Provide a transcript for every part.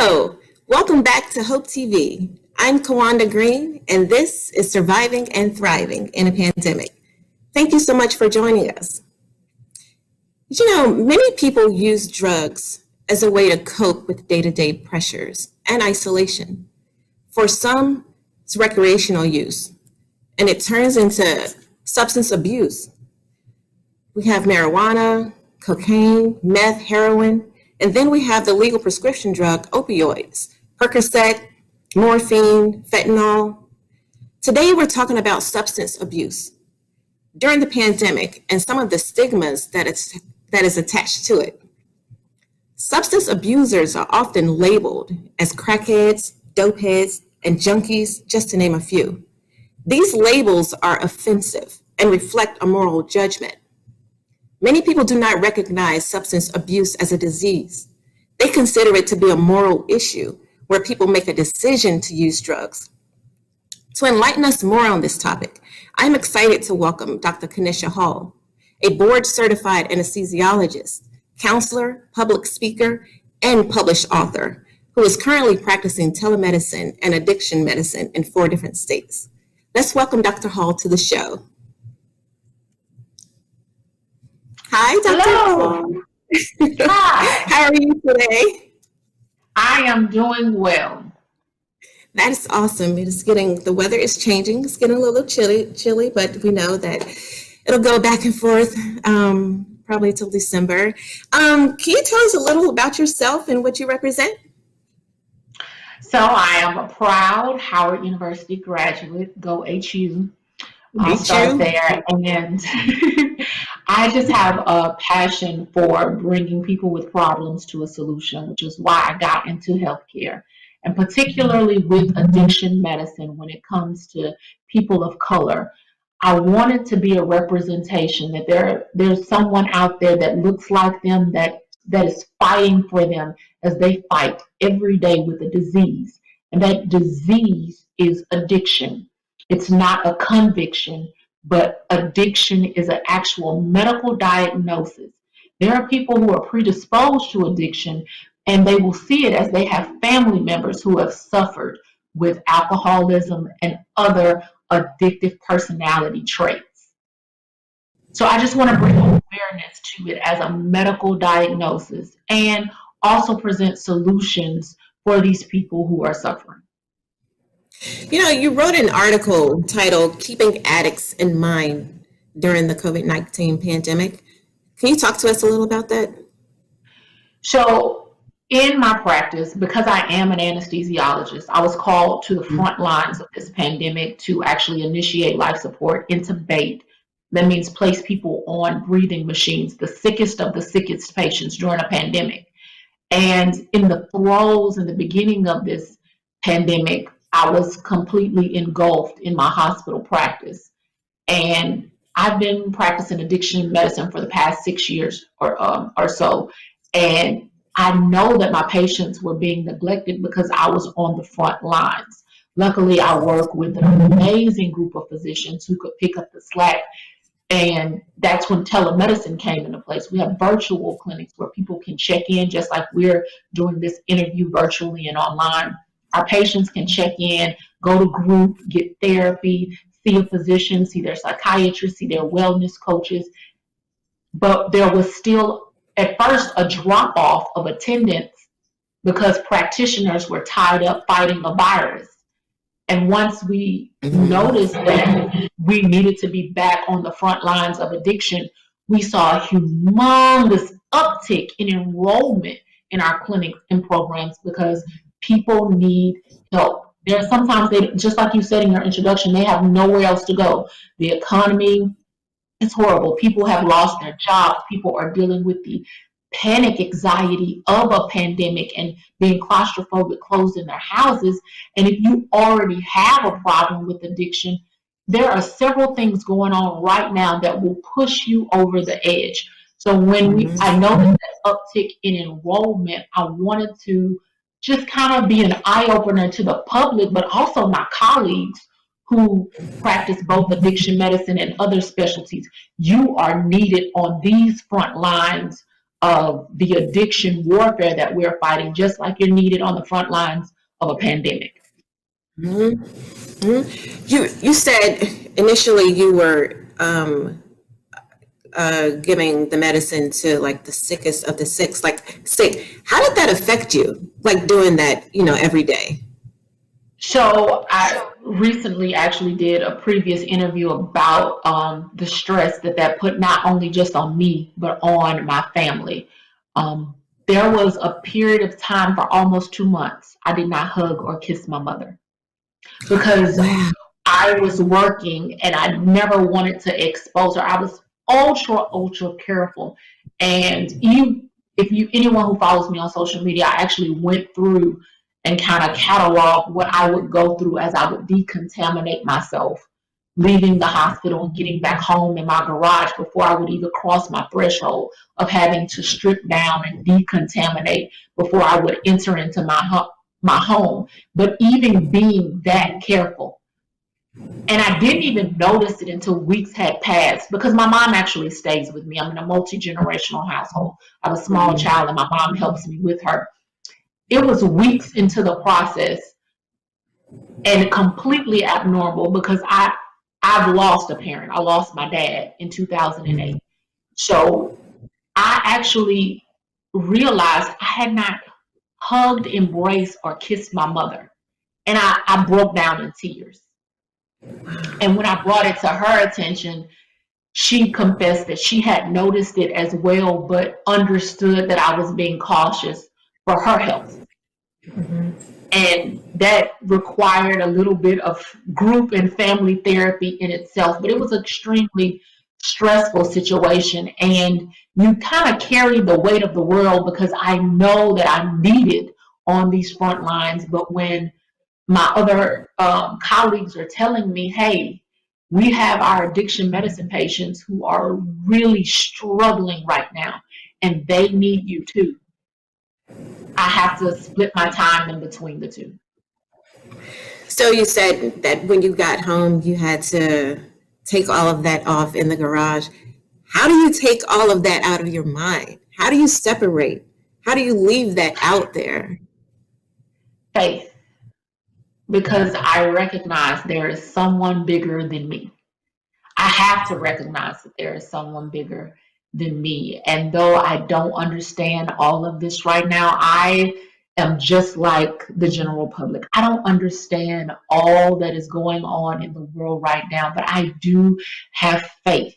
Hello, welcome back to Hope TV. I'm Kawanda Green, and this is Surviving and Thriving in a Pandemic. Thank you so much for joining us. Many people use drugs as a way to cope with day-to-day pressures and isolation. For some, it's recreational use, and it turns into substance abuse. We have marijuana, cocaine, meth, heroin, and then we have the legal prescription drug opioids, Percocet, morphine, fentanyl. Today we're talking about substance abuse during the pandemic and some of the stigmas that is attached to it. Substance abusers are often labeled as crackheads, dopeheads, and junkies, just to name a few. These labels are offensive and reflect a moral judgment. Many people do not recognize substance abuse as a disease. They consider it to be a moral issue where people make a decision to use drugs. To enlighten us more on this topic, I'm excited to welcome Dr. Knisha Hall, a board-certified anesthesiologist, counselor, public speaker, and published author who is currently practicing telemedicine and addiction medicine in 4 different states. Let's welcome Dr. Hall to the show. Hi, Dr. Hello. Hi. How are you today? I am doing well. That's awesome. The weather is changing. It's getting a little chilly, but we know that it'll go back and forth probably till December. Can you tell us a little about yourself and what you represent? So I am a proud Howard University graduate. Go HU. I'll start there. And I just have a passion for bringing people with problems to a solution, which is why I got into healthcare, and particularly with addiction medicine when it comes to people of color. I wanted to be a representation that there's someone out there that looks like them, that is fighting for them as they fight every day with a disease. And that disease is addiction. It's not a conviction, but addiction is an actual medical diagnosis. There are people who are predisposed to addiction, and they will see it as they have family members who have suffered with alcoholism and other addictive personality traits. So I just want to bring awareness to it as a medical diagnosis and also present solutions for these people who are suffering. You wrote an article titled Keeping Addicts in Mind During the COVID-19 Pandemic. Can you talk to us a little about that? So in my practice, because I am an anesthesiologist, I was called to the front lines of this pandemic to actually initiate life support, intubate. That means place people on breathing machines, the sickest of the sickest patients during a pandemic. And in the throes in the beginning of this pandemic, I was completely engulfed in my hospital practice. And I've been practicing addiction medicine for the past 6 years or so. And I know that my patients were being neglected because I was on the front lines. Luckily, I work with an amazing group of physicians who could pick up the slack. And that's when telemedicine came into place. We have virtual clinics where people can check in, just like we're doing this interview virtually and online. Our patients can check in, go to group, get therapy, see a physician, see their psychiatrist, see their wellness coaches. But there was still, at first, a drop-off of attendance because practitioners were tied up fighting a virus. And once we noticed that we needed to be back on the front lines of addiction, we saw a humongous uptick in enrollment in our clinics and programs because people need help. There are sometimes just like you said in your introduction, they have nowhere else to go. The economy is horrible. People have lost their jobs. People are dealing with the panic anxiety of a pandemic and being claustrophobic, closed in their houses. And if you already have a problem with addiction, there are several things going on right now that will push you over the edge. So when I noticed that uptick in enrollment, I wanted to just kind of be an eye-opener to the public, but also my colleagues who practice both addiction medicine and other specialties. You are needed on these front lines of the addiction warfare that we're fighting, just like you're needed on the front lines of a pandemic. Mm-hmm. Mm-hmm. You said initially you were giving the medicine to like the sickest of the sick. Like, sick. How did that affect you? Like doing that, every day. So I recently actually did a previous interview about the stress that put not only just on me, but on my family. There was a period of time for almost 2 months I did not hug or kiss my mother because Wow. I was working and I never wanted to expose her. I was ultra careful. And anyone who follows me on social media, I actually went through and kind of cataloged what I would go through as I would decontaminate myself, leaving the hospital and getting back home in my garage before I would even cross my threshold of having to strip down and decontaminate before I would enter into my home. But even being that careful, and I didn't even notice it until weeks had passed because my mom actually stays with me. I'm in a multi-generational household. I have a small child and my mom helps me with her. It was weeks into the process and completely abnormal because I've lost a parent. I lost my dad in 2008. So I actually realized I had not hugged, embraced, or kissed my mother. And I broke down in tears. And when I brought it to her attention, she confessed that she had noticed it as well, but understood that I was being cautious for her health. Mm-hmm. And that required a little bit of group and family therapy in itself, but it was an extremely stressful situation. And you kind of carry the weight of the world because I know that I'm needed on these front lines. But when my other colleagues are telling me, hey, we have our addiction medicine patients who are really struggling right now, and they need you too. I have to split my time in between the two. So you said that when you got home, you had to take all of that off in the garage. How do you take all of that out of your mind? How do you separate? How do you leave that out there? Faith, because I recognize there is someone bigger than me. I have to recognize that there is someone bigger than me. And though I don't understand all of this right now, I am just like the general public. I don't understand all that is going on in the world right now, but I do have faith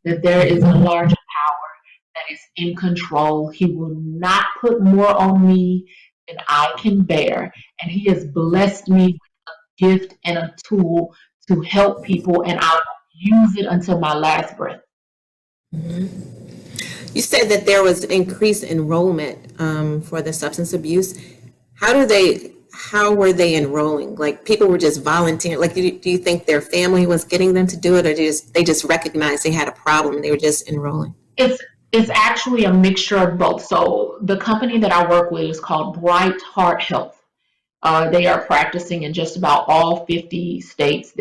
that there is a larger power that is in control. He will not put more on me than I can bear. And He has blessed me with a gift and a tool to help people, and I use it until my last breath. You said that there was increased enrollment for the substance abuse. How were they enrolling? Like people were just volunteering. Like, do you think their family was getting them to do it, or they just recognized they had a problem and they were just enrolling? It's actually a mixture of both. So the company that I work with is called Bright Heart Health. They are practicing in just about all 50 states.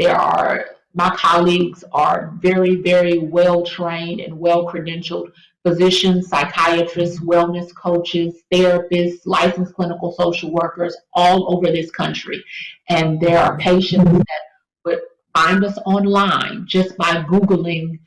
My colleagues are very, very well trained and well credentialed physicians, psychiatrists, wellness coaches, therapists, licensed clinical social workers all over this country. And there are patients that would find us online just by Googling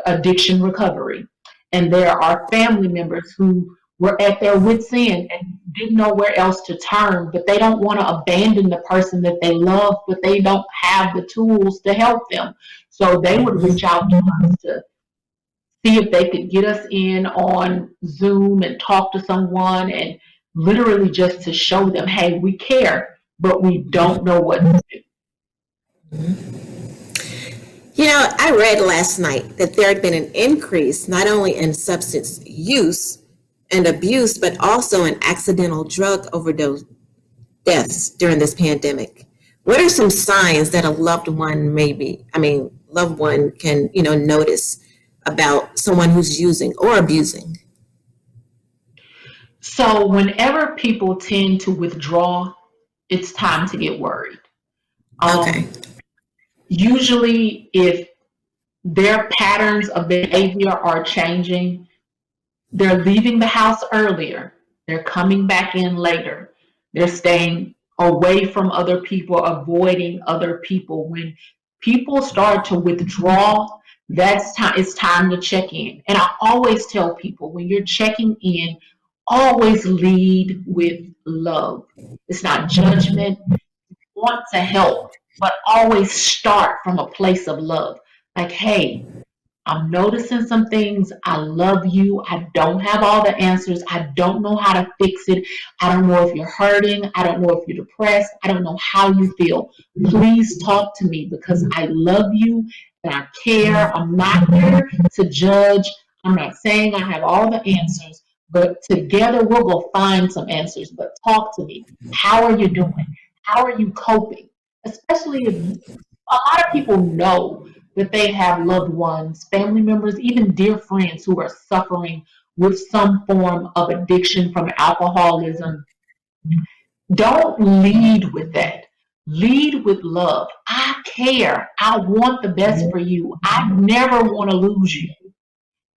addiction recovery. And there are family members who were at their wits' end and didn't know where else to turn, but they don't want to abandon the person that they love, but they don't have the tools to help them. So they would reach out to us to see if they could get us in on Zoom and talk to someone, and literally just to show them, hey, we care, but we don't know what to do. I read last night that there had been an increase not only in substance use and abuse, but also in accidental drug overdose deaths during this pandemic. What are some signs that a loved one can, notice about someone who's using or abusing? So whenever people tend to withdraw, it's time to get worried. Okay. Usually, if their patterns of behavior are changing, They're leaving the house earlier. They're coming back in later. They're staying away from other people, avoiding other people. When people start to withdraw, that's time. It's time to check in. And I always tell people when you're checking in, always lead with love. It's not judgment. Want to help, but always start from a place of love. Like, hey, I'm noticing some things. I love you. I don't have all the answers. I don't know how to fix it. I don't know if you're hurting. I don't know if you're depressed. I don't know how you feel. Please talk to me because I love you and I care. I'm not here to judge. I'm not saying I have all the answers, but together we'll go find some answers. But talk to me. How are you doing? How are you coping? Especially if a lot of people know that they have loved ones, family members, even dear friends who are suffering with some form of addiction from alcoholism. Don't lead with that. Lead with love. I care. I want the best for you. I never want to lose you.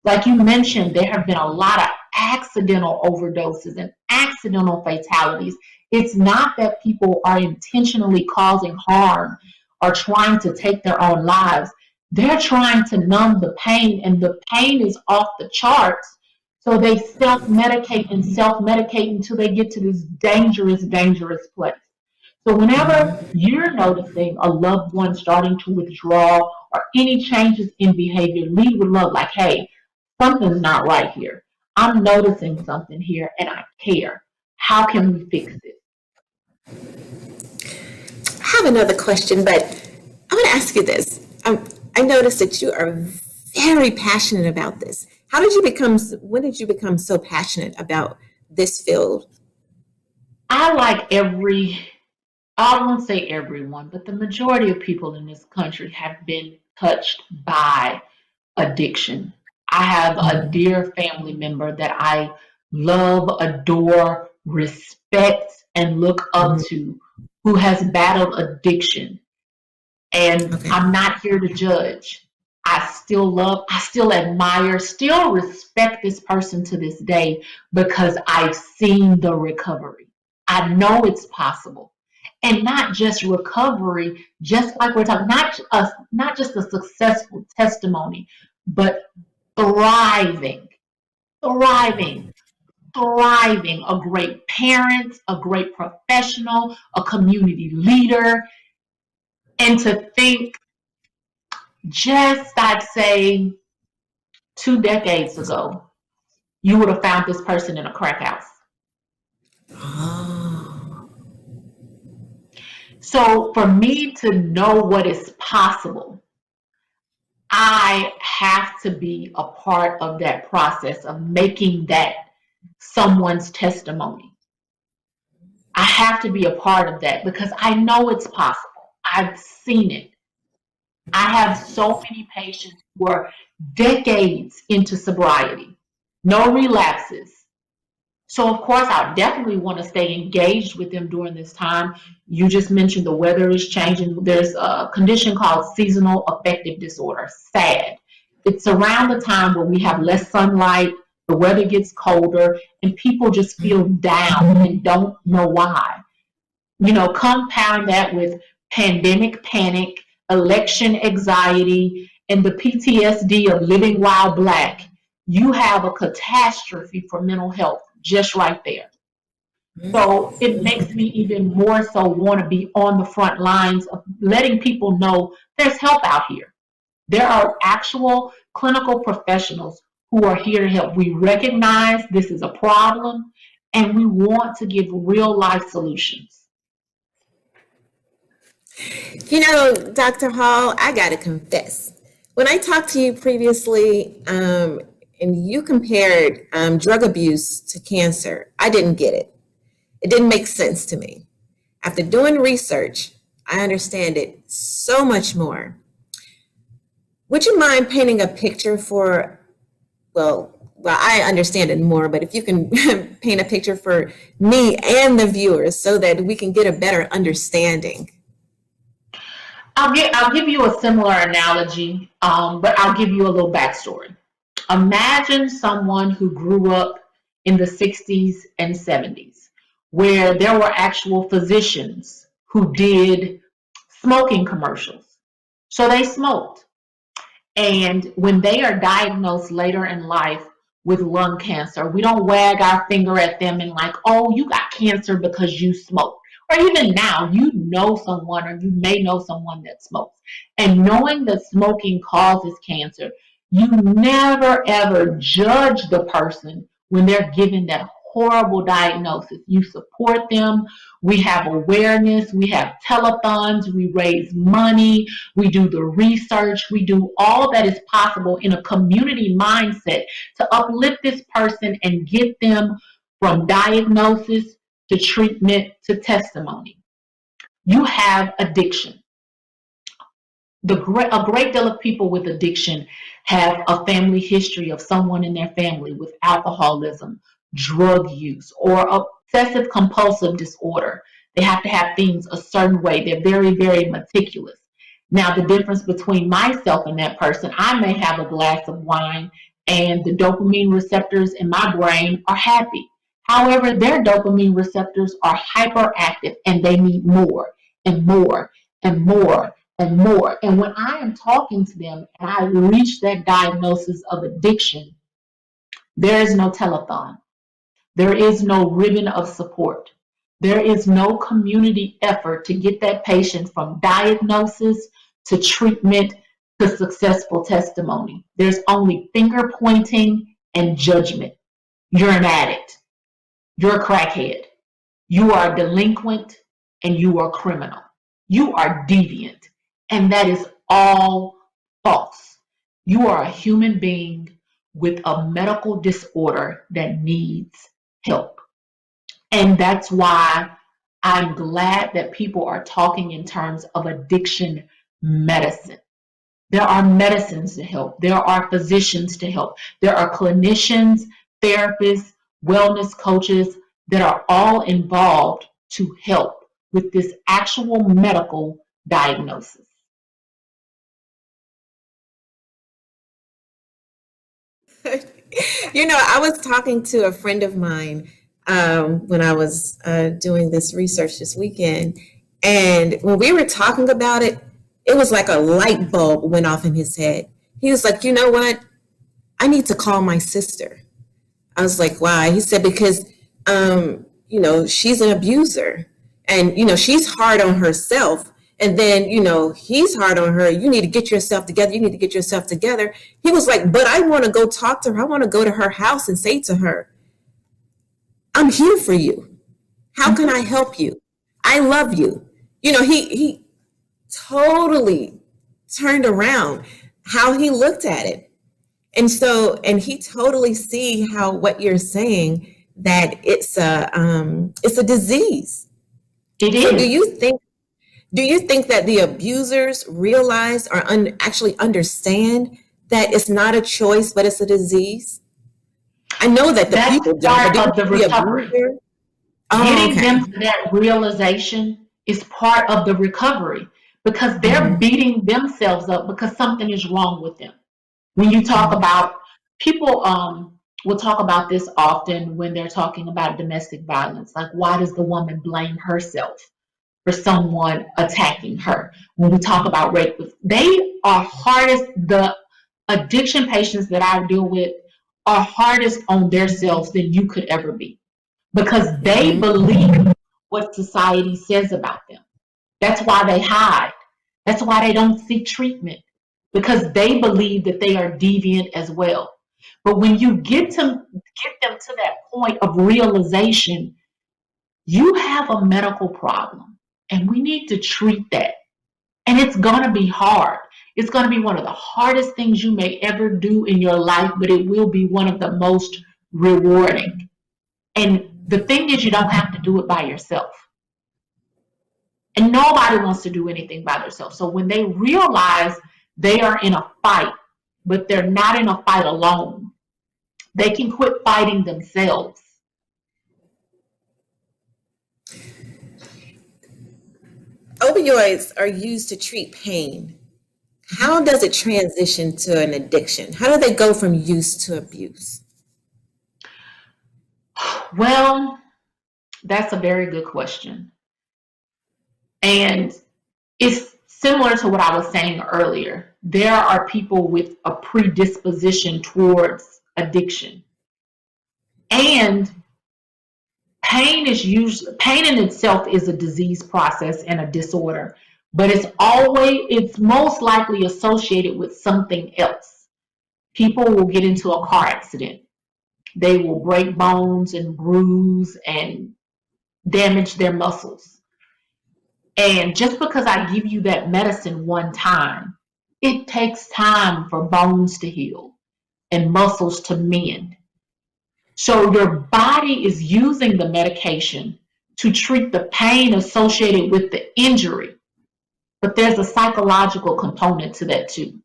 Like you mentioned, there have been a lot of accidental overdoses and accidental fatalities. It's not that people are intentionally causing harm or trying to take their own lives. They're trying to numb the pain, and the pain is off the charts. So they self medicate until they get to this dangerous, dangerous place. So whenever you're noticing a loved one starting to withdraw or any changes in behavior, lead with love. Like, hey, something's not right here. I'm noticing something here and I care. How can we fix it? I have another question, but I want to ask you this. I noticed that you are very passionate about this. When did you become so passionate about this field? I won't say everyone, but the majority of people in this country have been touched by addiction. I have a dear family member that I love, adore, respect, and look up to who has battled addiction. And Okay. I'm not here to judge. I still love, I still admire, still respect this person to this day because I've seen the recovery. I know it's possible. And not just recovery, just like we're talking, not just a successful testimony, but thriving, thriving, thriving, a great parent, a great professional, a community leader. And to think just, I'd say, 2 decades ago, you would have found this person in a crack house. Oh. So for me to know what is possible, I have to be a part of that process of making that someone's testimony. I have to be a part of that because I know it's possible. I've seen it. I have so many patients who are decades into sobriety, no relapses. So, of course, I definitely want to stay engaged with them during this time. You just mentioned the weather is changing. There's a condition called seasonal affective disorder, SAD. It's around the time where we have less sunlight, the weather gets colder, and people just feel down and don't know why. Compound that with pandemic panic, election anxiety, and the PTSD of living while Black. You have a catastrophe for mental health just right there. So it makes me even more so want to be on the front lines of letting people know there's help out here. There are actual clinical professionals who are here to help. We recognize this is a problem and we want to give real life solutions. Dr. Hall, I got to confess. When I talked to you previously, and you compared drug abuse to cancer, I didn't get it. It didn't make sense to me. After doing research, I understand it so much more. Would you mind painting a picture well, I understand it more, but if you can paint a picture for me and the viewers so that we can get a better understanding. I'll give you a similar analogy, but I'll give you a little backstory. Imagine someone who grew up in the 60s and 70s, where there were actual physicians who did smoking commercials. So they smoked. And when they are diagnosed later in life with lung cancer, we don't wag our finger at them and like, oh, you got cancer because you smoke. Or even now, you know someone or you may know someone that smokes. And knowing that smoking causes cancer, you never ever judge the person when they're given that horrible diagnosis. You support them. We have awareness. We have telethons. We raise money. We do the research. We do all that is possible in a community mindset to uplift this person and get them from diagnosis to treatment to testimony. You have addiction. A great deal of people with addiction have a family history of someone in their family with alcoholism, drug use, or obsessive compulsive disorder. They have to have things a certain way. They're very, very meticulous. Now, the difference between myself and that person, I may have a glass of wine and the dopamine receptors in my brain are happy. However, their dopamine receptors are hyperactive and they need more and more and more and more. And when I am talking to them and I reach that diagnosis of addiction, there is no telethon. There is no ribbon of support. There is no community effort to get that patient from diagnosis to treatment to successful testimony. There's only finger pointing and judgment. You're an addict. You're a crackhead. You are delinquent and you are criminal. You are deviant. And that is all false. You are a human being with a medical disorder that needs help. And that's why I'm glad that people are talking in terms of addiction medicine. There are medicines to help. There are physicians to help. There are clinicians, therapists, wellness coaches that are all involved to help with this actual medical diagnosis. I was talking to a friend of mine when I was doing this research this weekend. And when we were talking about it, it was like a light bulb went off in his head. He was like, you know what? I need to call my sister. I was like, why? He said, because, she's an abuser and, she's hard on herself. And then, he's hard on her. You need to get yourself together. You need to get yourself together. He was like, but I want to go talk to her. I want to go to her house and say to her, I'm here for you. How can I help you? I love you. He totally turned around how he looked at it. And he totally see how what you're saying, that it's a disease. It is. So do you think that the abusers realize or actually understand that it's not a choice, but it's a disease? I know that the That's people don't, part but of the recovery. Getting them to that realization is part of the recovery because they're beating themselves up because something is wrong with them. When you talk about people, will talk about this often when they're talking about domestic violence. Like, why does the woman blame herself for someone attacking her? When we talk about rape, they are hardest. The addiction patients that I deal with are hardest on themselves than you could ever be because they believe what society says about them. That's why they hide. That's why they don't seek treatment because they believe that they are deviant as well. But when you get them to that point of realization, you have a medical problem and we need to treat that. And it's going to be hard. It's going to be one of the hardest things you may ever do in your life, but it will be one of the most rewarding. And the thing is, you don't have to do it by yourself. And nobody wants to do anything by themselves. So when they realize they are in a fight, but they're not in a fight alone, they can quit fighting themselves. Opioids are used to treat pain. How does it transition to an addiction? How do they go from use to abuse? Well, that's a very good question. And it's similar to what I was saying earlier. There are people with a predisposition towards addiction. And pain in itself is a disease process and a disorder, but it's most likely associated with something else. People will get into a car accident. They will break bones and bruise and damage their muscles. And just because I give you that medicine one time, it takes time for bones to heal and muscles to mend. So your body is using the medication to treat the pain associated with the injury, but there's a psychological component to that too.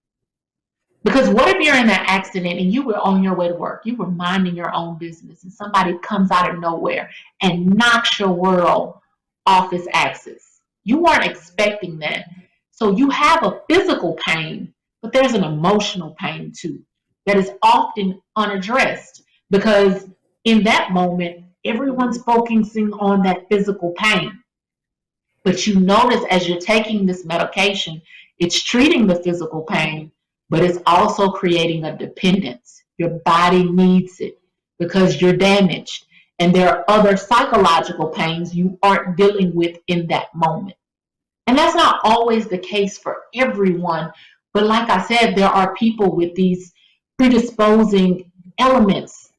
Because what if you're in that accident and you were on your way to work, you were minding your own business, and somebody comes out of nowhere and knocks your world off its axis? You weren't expecting that. So you have a physical pain, but there's an emotional pain too that is often unaddressed because in that moment, everyone's focusing on that physical pain. But you notice as you're taking this medication, it's treating the physical pain, but it's also creating a dependence. Your body needs it because you're damaged. And there are other psychological pains you aren't dealing with in that moment. And that's not always the case for everyone. But like I said, there are people with these predisposing elements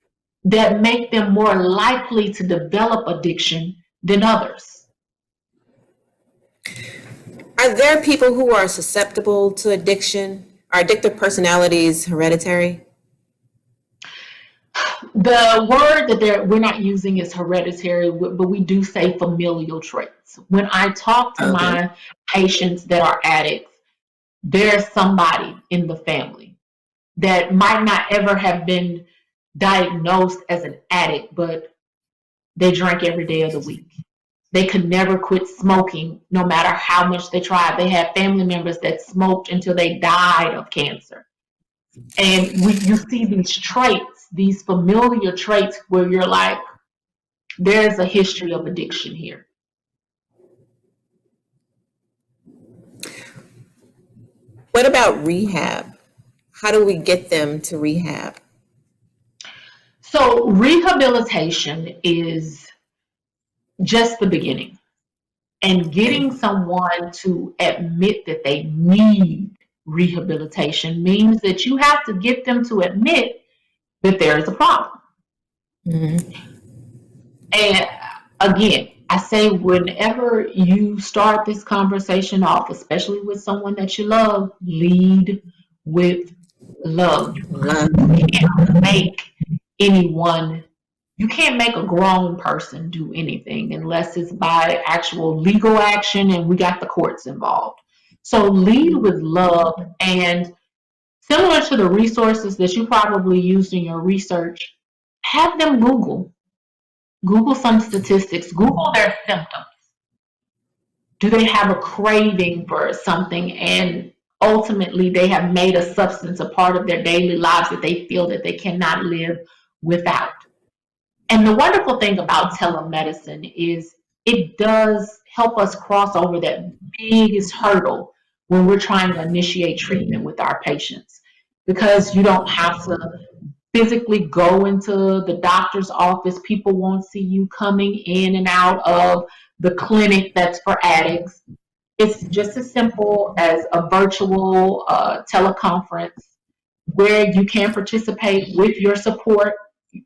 that make them more likely to develop addiction than others. Are there people who are susceptible to addiction? Are addictive personalities hereditary? The word that we're not using is hereditary, but we do say familial traits. When I talk to my patients that are addicts, there's somebody in the family that might not ever have been diagnosed as an addict, but they drank every day of the week. They could never quit smoking no matter how much they tried. They had family members that smoked until they died of cancer. And you see these traits, these familiar traits where you're like, there's a history of addiction here. What about rehab? How do we get them to rehab? So rehabilitation is just the beginning. And getting someone to admit that they need rehabilitation means that you have to get them to admit that there is a problem. Mm-hmm. And again, I say whenever you start this conversation off, especially with someone that you love, lead with love. You can't make anyone, you can't make a grown person do anything unless it's by actual legal action and we got the courts involved. So lead with love, and similar to the resources that you probably used in your research, have them Google some statistics, Google their symptoms. Do they have a craving for something, and ultimately they have made a substance a part of their daily lives that they feel that they cannot live without? And the wonderful thing about telemedicine is it does help us cross over that biggest hurdle when we're trying to initiate treatment with our patients, because you don't have to physically go into the doctor's office. People won't see you coming in and out of the clinic that's for addicts. It's just as simple as a virtual teleconference where you can participate with your support,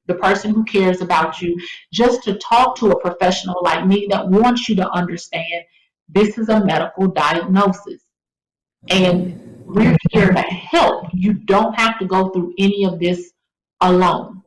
the person who cares about you, just to talk to a professional like me that wants you to understand this is a medical diagnosis. And we're here to help. You don't have to go through any of this alone.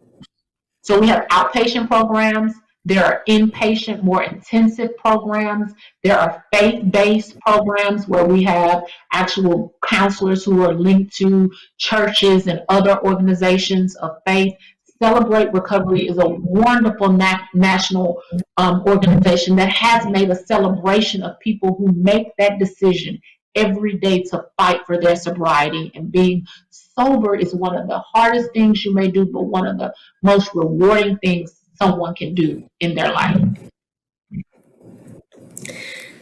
So we have outpatient programs. There are inpatient, more intensive programs. There are faith-based programs where we have actual counselors who are linked to churches and other organizations of faith. Celebrate Recovery is a wonderful national organization that has made a celebration of people who make that decision every day to fight for their sobriety. And being sober is one of the hardest things you may do, but one of the most rewarding things someone can do in their life.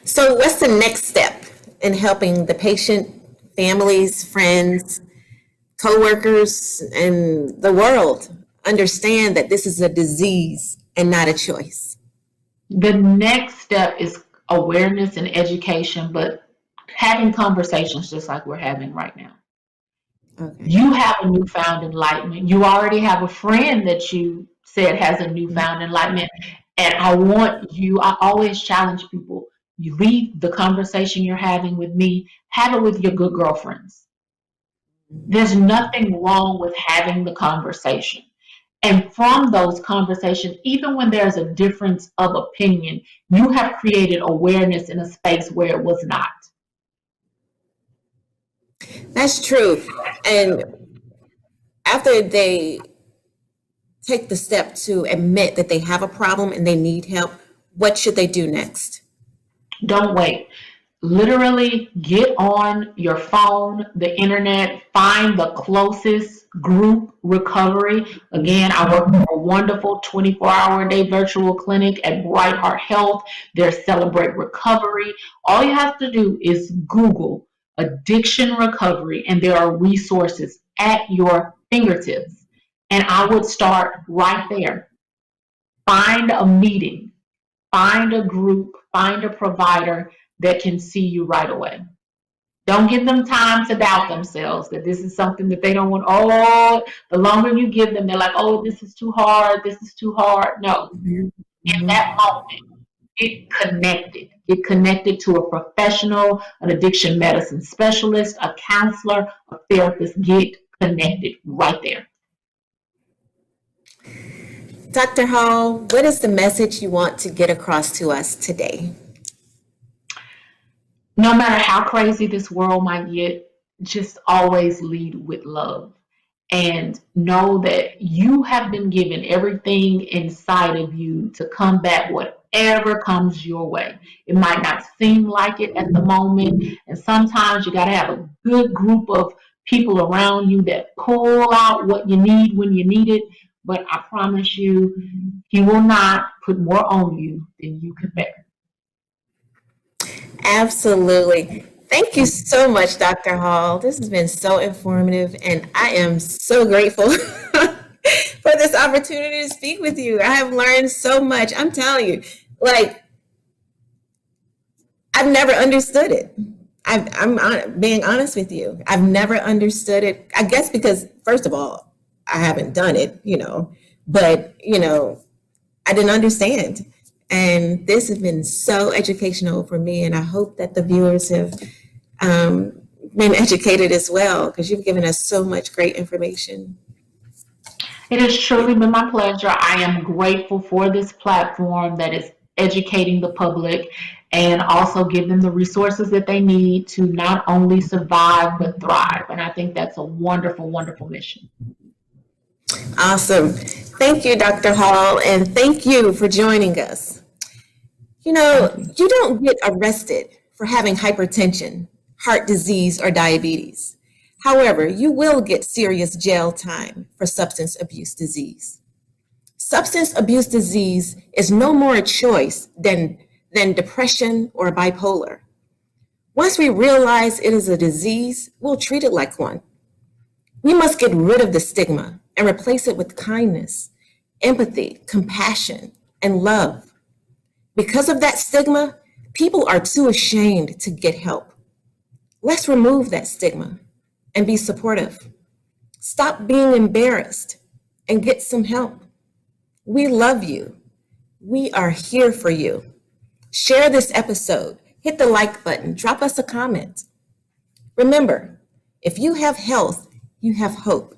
So what's the next step in helping the patient, families, friends, coworkers, and the world understand that this is a disease and not a choice? The next step is awareness and education, but having conversations just like we're having right now. Okay. You have a newfound enlightenment. You already have a friend that you said has a newfound enlightenment. And I always challenge people, you leave the conversation you're having with me, have it with your good girlfriends. There's nothing wrong with having the conversation. And from those conversations, even when there's a difference of opinion, you have created awareness in a space where it was not. That's true. And after they take the step to admit that they have a problem and they need help, what should they do next? Don't wait. Literally get on your phone, the internet, find the closest group recovery. Again, I work for a wonderful 24-hour-a-day virtual clinic at Bright Heart Health. There's Celebrate Recovery. All you have to do is Google addiction recovery, and there are resources at your fingertips. And I would start right there. Find a meeting, find a group, find a provider that can see you right away. Don't give them time to doubt themselves that this is something that they don't want. Oh, the longer you give them, they're like, oh, this is too hard. This is too hard. No. In that moment, get connected. Get connected to a professional, an addiction medicine specialist, a counselor, a therapist. Get connected right there. Dr. Hall, what is the message you want to get across to us today? No matter how crazy this world might get, just always lead with love. And know that you have been given everything inside of you to combat whatever comes your way. It might not seem like it at the moment. And sometimes you got to have a good group of people around you that pull out what you need when you need it. But I promise you, he will not put more on you than you can bear. Absolutely. Thank you so much, Dr. Hall. This has been so informative, and I am so grateful for this opportunity to speak with you. I have learned so much. I'm telling you, like, I've never understood it. I'm being honest with you. I've never understood it. I guess because, first of all, I haven't done it, but, I didn't understand. And this has been so educational for me, and I hope that the viewers have been educated as well, because you've given us so much great information. It has truly been my pleasure. I am grateful for this platform that is educating the public and also give them the resources that they need to not only survive, but thrive. And I think that's a wonderful, wonderful mission. Awesome. Thank you, Dr. Hall, and thank you for joining us. You don't get arrested for having hypertension, heart disease, or diabetes. However, you will get serious jail time for substance abuse disease. Substance abuse disease is no more a choice than depression or bipolar. Once we realize it is a disease, we'll treat it like one. We must get rid of the stigma and replace it with kindness, empathy, compassion, and love. Because of that stigma, people are too ashamed to get help. Let's remove that stigma and be supportive. Stop being embarrassed and get some help. We love you. We are here for you. Share this episode, hit the like button, drop us a comment. Remember, if you have health, you have hope.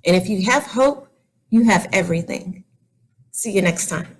And if you have hope, you have everything. See you next time.